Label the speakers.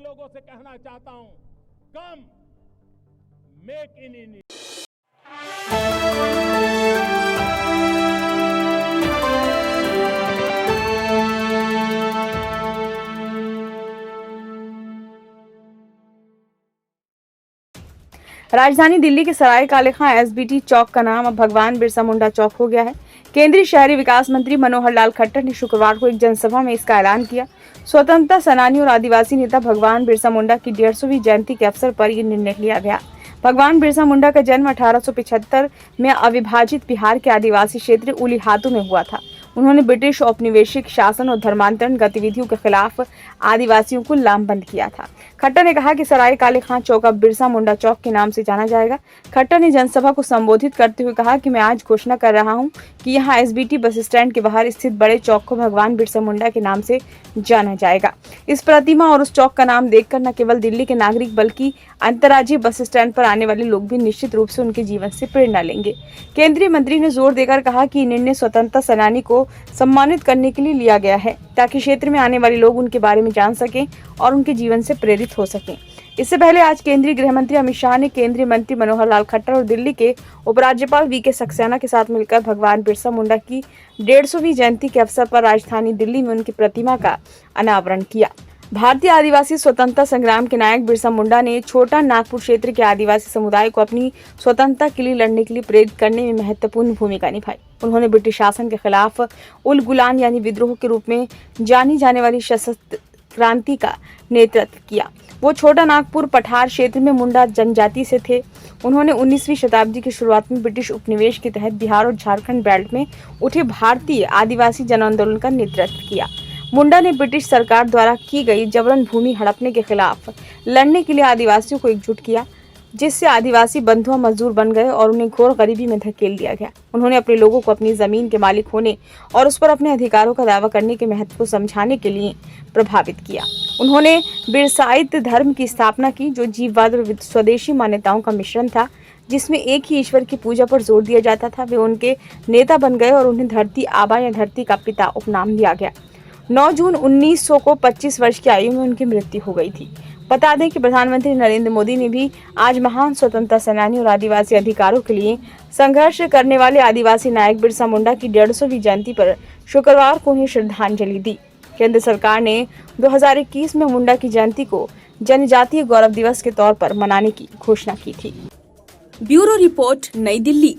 Speaker 1: लोगों से कहना चाहता हूं, कम मेक इन इंडिया।
Speaker 2: राजधानी दिल्ली के सराय काले खां एसबीटी चौक का नाम अब भगवान बिरसा मुंडा चौक हो गया है। केंद्रीय शहरी विकास मंत्री मनोहर लाल खट्टर ने शुक्रवार को एक जनसभा में इसका ऐलान किया। स्वतंत्रता सेनानी और आदिवासी नेता भगवान बिरसा मुंडा की 150वीं जयंती के अवसर पर यह निर्णय लिया गया। भगवान बिरसा मुंडा का जन्म 1875 में अविभाजित बिहार के आदिवासी क्षेत्र उलीहातू में हुआ था। उन्होंने ब्रिटिश औपनिवेशिक शासन और धर्मांतरण गतिविधियों के खिलाफ आदिवासियों को लामबंद किया था। खट्टर ने कहा कि सराय काले खां चौक अब बिरसा मुंडा चौक के नाम से जाना जाएगा। खट्टर ने जनसभा को संबोधित करते हुए कहा कि मैं आज घोषणा कर रहा हूं कि यहां एसबीटी बस स्टैंड के बाहर स्थित बड़े चौक को भगवान बिरसा मुंडा के नाम से जाना जाएगा। इस प्रतिमा और उस चौक का नाम देखकर न केवल दिल्ली के नागरिक बल्कि अंतर्राज्यीय बस स्टैंड पर आने वाले लोग भी निश्चित रूप से उनके जीवन से प्रेरणा लेंगे। केंद्रीय मंत्री ने जोर देकर कहा कि निर्णय स्वतंत्रता सेनानी को सम्मानित करने के लिए लिया गया है ताकि क्षेत्र में आने वाले लोग उनके बारे में जान सकें और उनके जीवन से प्रेरित हो सकें। इससे पहले आज केंद्रीय गृह मंत्री अमित शाह ने केंद्रीय मंत्री मनोहर लाल खट्टर और दिल्ली के उपराज्यपाल वीके सक्सेना के साथ मिलकर भगवान बिरसा मुंडा की 150वीं जयंती के अवसर पर राजधानी दिल्ली में उनकी प्रतिमा का अनावरण किया। भारतीय आदिवासी स्वतंत्रता संग्राम के नायक बिरसा मुंडा ने छोटा नागपुर क्षेत्र के आदिवासी समुदाय को अपनी स्वतंत्रता के लिए लड़ने के लिए प्रेरित करने में महत्वपूर्ण भूमिका निभाई। उन्होंने ब्रिटिश शासन के खिलाफ उल गुलान यानी विद्रोह के रूप में जानी जाने वाली सशस्त्र क्रांति का नेतृत्व किया। वो छोटा नागपुर पठार क्षेत्र में मुंडा जनजाति से थे। उन्होंने 19वीं शताब्दी की शुरुआत में ब्रिटिश उपनिवेश के तहत बिहार और झारखंड बेल्ट में उठे भारतीय आदिवासी जन आंदोलन का नेतृत्व किया। मुंडा ने ब्रिटिश सरकार द्वारा की गई जबरन भूमि हड़पने के खिलाफ लड़ने के लिए आदिवासियों को एकजुट किया, जिससे आदिवासी बंधुआ मजदूर बन गए और उन्हें घोर गरीबी में धकेल दिया गया। उन्होंने अपने लोगों को अपनी जमीन के मालिक होने और उस पर अपने अधिकारों का दावा करने के महत्व को समझाने के लिए प्रभावित किया। उन्होंने बिरसाइत धर्म की स्थापना की, जो जीववाद और स्वदेशी मान्यताओं का मिश्रण था, जिसमें एक ही ईश्वर की पूजा पर जोर दिया जाता था। वे उनके नेता बन गए और उन्हें धरती आबा या धरती का पिता उपनाम दिया गया। 9 जून 1900 को 25 वर्ष की आयु में उनकी मृत्यु हो गई थी। बता दें कि प्रधानमंत्री नरेंद्र मोदी ने भी आज महान स्वतंत्रता सेनानी और आदिवासी अधिकारों के लिए संघर्ष करने वाले आदिवासी नायक बिरसा मुंडा की 150वीं जयंती पर शुक्रवार को उन्हें श्रद्धांजलि दी। केंद्र सरकार ने 2021 में मुंडा की जयंती को जनजातीय गौरव दिवस के तौर पर मनाने की घोषणा की थी।
Speaker 3: ब्यूरो रिपोर्ट, नई दिल्ली।